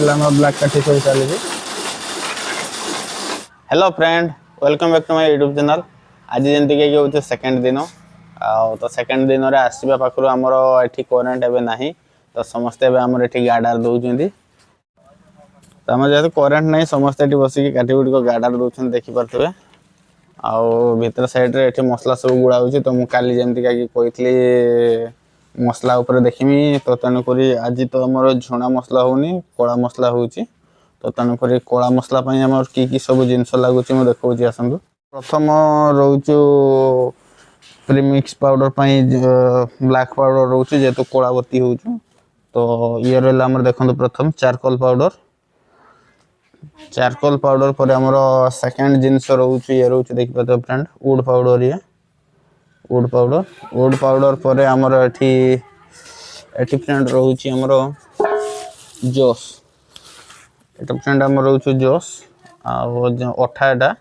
Black काठी सब चली। Hello friend, welcome back to my YouTube channel. आज जमती कि हूँ सेकेंड दिन तो सेकेंड दिन में आसवा पाखु आमर ये करेन्ट एवं ना तो समस्ते आमर ये गार्डर दौरान तो आम जेहतु करेन्ट ना समस्ते ये बसिक काठी गुड़िक गार्डर दौरान देखिपे आर साइड रे मसला सब गुड़ा हो तो मुझे जमती कही मसला उपर देखमी तो तेणुक आज तो आम झुणा मसला होनी कला मसला हो तो तेणुक कला मसला आम कि सब जिनस लगुच देखा आसतु। प्रथम रोचु प्रीमिक्स पाउडर ब्लैक पाउडर रोचे जेहेतु कलावती हो तो ये रहा देखो प्रथम चारकोल पाउडर पर आमर सेकेंड जिनस रोचे ये रोचे देखिए फ्रेंड वुड पाउडर पर आमर एटी फ्रेंड रोचे आमर जोस एट फ्रेंड आम रोचे जोस अठाटा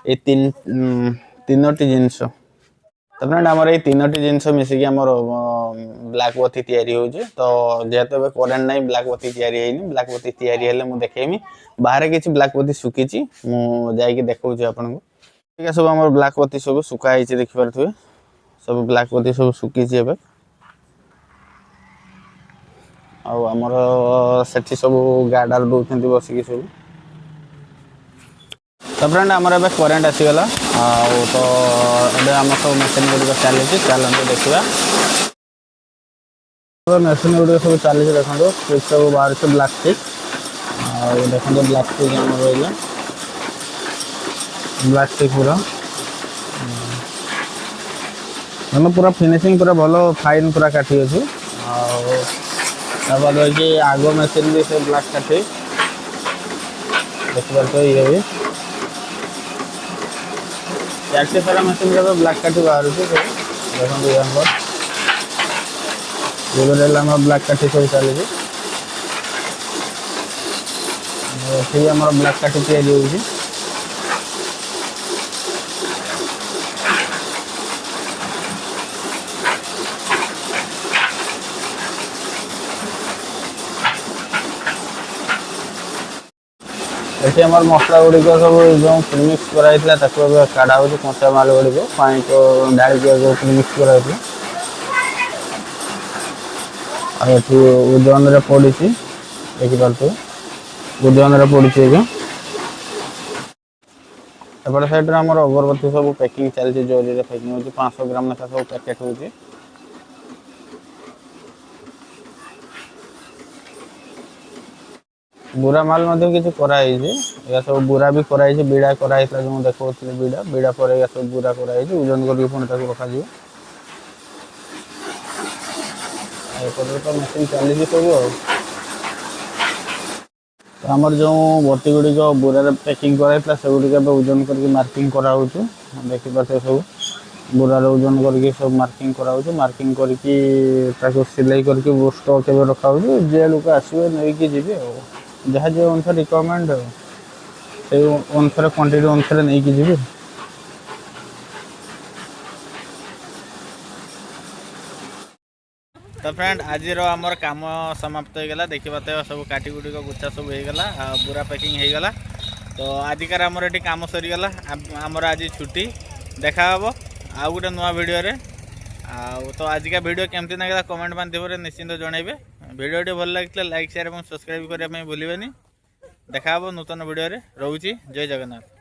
ये तीनोटी जिनस तो फ्रेंड आमर ये तीनोटी जिनस मिसिकी आमर ब्लैक बत्ती तैयारी होची तो जेहेतु करेन्ट नहीं ब्लैक बत्ती तैयारी ब्लैक बत्ती तैयारी हेले मु देखेमी बाहर किसी ब्लैक बत्ती सुखी मुझे देखा आपन को ठीक है। सब आम ब्लैक बत्ती सब सुखाई देखिपे सब ब्लैक बत्ती सब सुखी आमर से सब गार्डर दौरान बसिकी सब तो फ्रेंड आमर ए करेन्ट आसीगला तो ये आम सब मेसीन गुड़िक चली चलते देखा मेसीन गुड़िक सब चली देखो स्विच सब बाहर से ब्लैक स्टिक देखो ब्लैक स्टिक आम रहा ब्लैक स्टिक पूरा फिनिशिंग पूरा भल फाइन पूरा काठी अच्छी कि आग मेसीन भी से ब्लैक काठी देखिए ये भी चार्टे सारा मेसीन रे ब्लैक काठी बाहर देखो ये ब्लैक काठी सब चली ब्लैक काठी तैयारी होगी ये आम मसला गुड़िक सब जो प्रीमिक्स कराई काढ़ा हो कंचा माल गुड़िक पानी तो ढाड़ी जो प्रीमिक्स कराई ओजन रे पड़ी देखिपे ओजन रे पड़ी एपट साइड आम अगरबत्ती सब पैकिंग चलती जरी पैकिंग हो 500 ग्राम लेखा सब पैकेट हो बुरा माल किसी कराई सब बुरा भी कराई बीड़ा कराई जो देखा बीड़ा बीड़ा पर सब बुरा कराई ओजन करके पुणी रखा तो मेसीन चली सब तो आमर जो बत्ती गुड़िक बुरा पैकिंग कराई से गुड़िक ओजन करके मार्किंग कराऊ देखिपे सब बुरार ओजन करके सब मार्किंग कराऊ मार्किंग करके सिलाई करके स्टॉक रखा जे लोक आसवे नहीं जी जहाँ जो अनुसार रिक्वायरमेंट से अनुसार क्वांटिटी अनुसार नहीं कि जी तो फ्रेंड आज आमर काम समाप्त होगा देखिए सब काटी गुड़िक गुच्छा सब होगा पूरा पैकिंग होगा तो आजिकार आमर ये कम सरीगला आमर आज छुट्टी देखा आउ गोटे नुआ वीडियो रे तो आजिका वीडियो केमती लगा कमेंट माध्यम निश्चिंत जनइबे वीडियो भल लगे लाइक शेयर और सब्सक्राइब करने भूलें देखा नूतन वीडियो रे रोची जय जगन्नाथ।